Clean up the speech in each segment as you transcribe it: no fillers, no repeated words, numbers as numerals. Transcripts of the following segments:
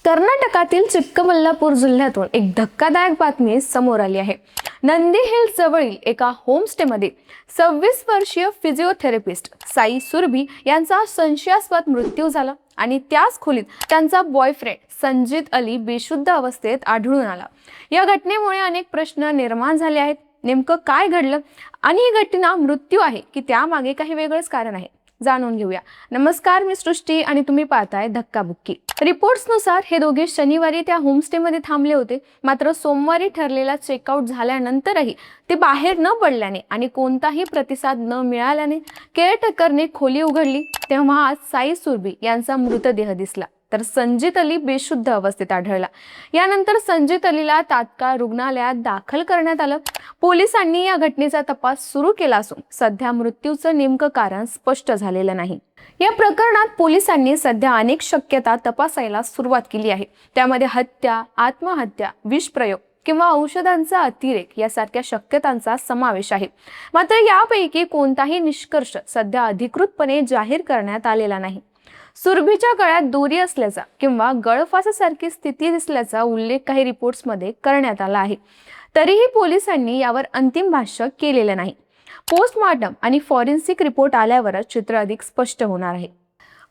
कर्नाटकातील चिक्कबल्लापूर जिल्ह्यातून एक धक्कादायक बातमी समोर आली आहे। नंदी हिल्स जवळील एका होमस्टेमध्ये 26 वर्षीय फिजिओथेरपिस्ट साई सुरभी यांचा संशयास्पद मृत्यू झाला आणि त्याच खोलीत त्यांचा बॉयफ्रेंड संजित अली बेशुद्ध अवस्थेत आढळून आला। या घटनेमुळे अनेक प्रश्न निर्माण झाले आहेत। नेमकं काय घडलं आणि ही घटना मृत्यू आहे की त्यामागे काही वेगळंच कारण आहे, जाणून घेऊया। नमस्कार, मी सृष्टी आणि तुम्ही पाहताय धक्काबुक्की। रिपोर्ट्सनुसार हे दोघे शनिवारी त्या होमस्टेमध्ये थांबले होते, मात्र सोमवारी ठरलेला चेकआउट झाल्यानंतरही ते बाहेर न पडल्याने आणि कोणताही प्रतिसाद न मिळाल्याने केअरटेकरने खोली उघडली तेव्हा आज साई सुरभी यांचा मृतदेह दिसला, तर संजित अली बेशुद्ध अवस्थेत आढळला। यानंतर संजित अलीला तात्काळ रुग्णालयात दाखल करण्यात आलं। पोलिसांनी या घटनेचा तपास सुरू केला असून सध्या मृत्यूचं नेमकं कारण स्पष्ट झालेलं नाही। या प्रकरणात पोलिसांनी सध्या अनेक शक्यता तपासायला सुरुवात केली आहे। त्यामध्ये हत्या, आत्महत्या, विषप्रयोग किंवा औषधांचा अतिरेक यासारख्या शक्यतांचा समावेश आहे। मात्र यापैकी कोणताही निष्कर्ष सध्या अधिकृतपणे जाहीर करण्यात आलेला नाही। सुरभीच्या गळ्यात दोरी असल्याचा किंवा गळफासासारखी स्थिती दिसल्याचा उल्लेख काही रिपोर्ट्समध्ये करण्यात आला आहे, तरीही पोलिसांनी यावर अंतिम भाष्य केलेलं नाही। पोस्टमॉर्टम आणि फॉरेन्सिक रिपोर्ट आल्यावरच चित्र अधिक स्पष्ट होणार आहे।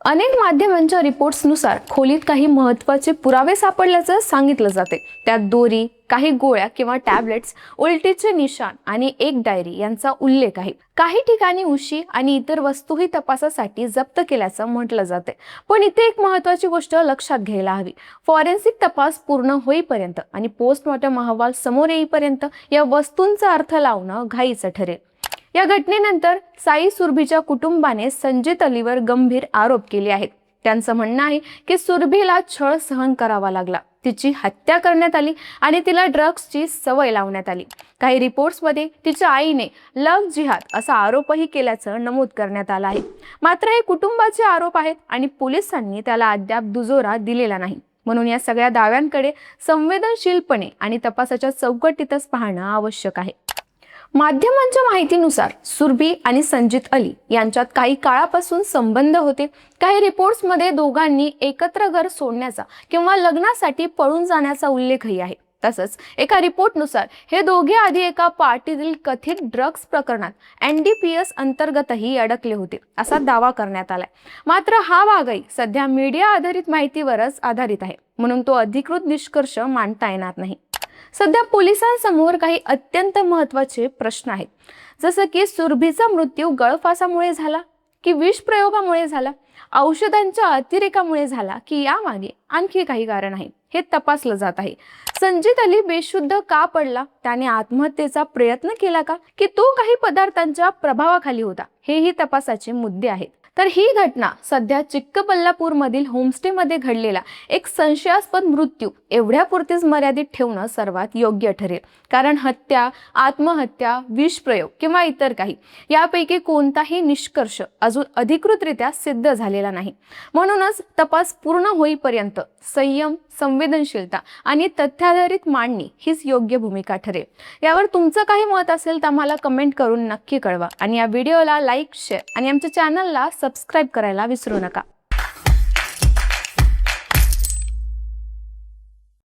अनेक माध्यमांच्या रिपोर्ट्सनुसार खोलीत काही महत्त्वाचे पुरावे सापडल्याचं सांगितलं जाते। त्यात दोरी, काही गोळ्या किंवा टॅबलेट्स, उलटीचे निशाण आणि एक डायरी यांचा उल्लेख आहे। काही ठिकाणी उशी आणि इतर वस्तूही तपासासाठी जप्त केल्याचं म्हटलं जाते। पण इथे एक महत्त्वाची गोष्ट लक्षात घ्यायला हवी, फॉरेन्सिक तपास पूर्ण होईपर्यंत आणि पोस्टमॉर्टम अहवाल समोर येईपर्यंत या वस्तूंचा अर्थ लावणं घाईचं ठरेल। या घटनेनंतर साई सुरभीच्या कुटुंबाने संजित अलीवर गंभीर आरोप केले आहेत। त्यांचं म्हणणं आहे की सुरभीला छळ सहन करावा लागला, तिची हत्या करण्यात आली आणि तिला ड्रग्सची सवय लावण्यात आली। काही रिपोर्ट्समध्ये तिच्या आईने लव्ह जिहाद असा आरोपही केल्याचं नमूद करण्यात आलं आहे। मात्र हे कुटुंबाचे आरोप आहेत आणि पोलिसांनी त्याला अद्याप दुजोरा दिलेला नाही। म्हणून या सगळ्या दाव्यांकडे संवेदनशीलपणे आणि तपासाच्या चौकटीतच पाहणं आवश्यक आहे। माध्यमांच्या माहितीनुसार सुरभी आणि संजित अली यांच्यात काही काळापासून संबंध होते। काही रिपोर्ट्समध्ये दोघांनी एकत्र घर सोडण्याचा किंवा लग्नासाठी पळून जाण्याचा उल्लेखही आहे। तसंच एका रिपोर्टनुसार हे दोघे आधी एका पार्टीतील कथित ड्रग्ज प्रकरणात NDPS अंतर्गतही अडकले होते असा दावा करण्यात आलाय। मात्र हा भागही सध्या मीडिया आधारित माहितीवरच आधारित आहे, म्हणून तो अधिकृत निष्कर्ष मांडता येणार नाही। सध्या पोलिसांसमोर काही अत्यंत महत्त्वाचे प्रश्न आहेत, जसं की सुरभीचा मृत्यू गळफासामुळे झाला की विषप्रयोगामुळे झाला, औषधांच्या अतिरेकामुळे झाला की यामागे आणखी काही कारण आहे, हे तपासलं जात आहे। संजित अली बेशुद्ध का पडला, त्याने आत्महत्येचा प्रयत्न केला का की तो काही पदार्थांच्या प्रभावाखाली होता, हेही तपासाचे मुद्दे आहेत। तर ही घटना सध्या चिक्कबल्लापूरमधील होमस्टेमध्ये घडलेला एक संशयास्पद मृत्यू एवढ्यापुरतीच मर्यादित ठेवणं सर्वात योग्य ठरेल, कारण हत्या, आत्महत्या, विषप्रयोग किंवा इतर काही यापैकी कोणताही निष्कर्ष अजून अधिकृतरित्या सिद्ध झालेला नाही। म्हणूनच तपास पूर्ण होईपर्यंत संयम, संवेदनशीलता आणि तथ्याधारित मांडणी हीच योग्य भूमिका ठरेल। यावर तुमचं काही मत असेल तर आम्हाला कमेंट करून नक्की कळवा आणि या व्हिडिओला लाईक, शेअर आणि आमच्या चॅनलला सबस्क्राईब करायला विसरू नका।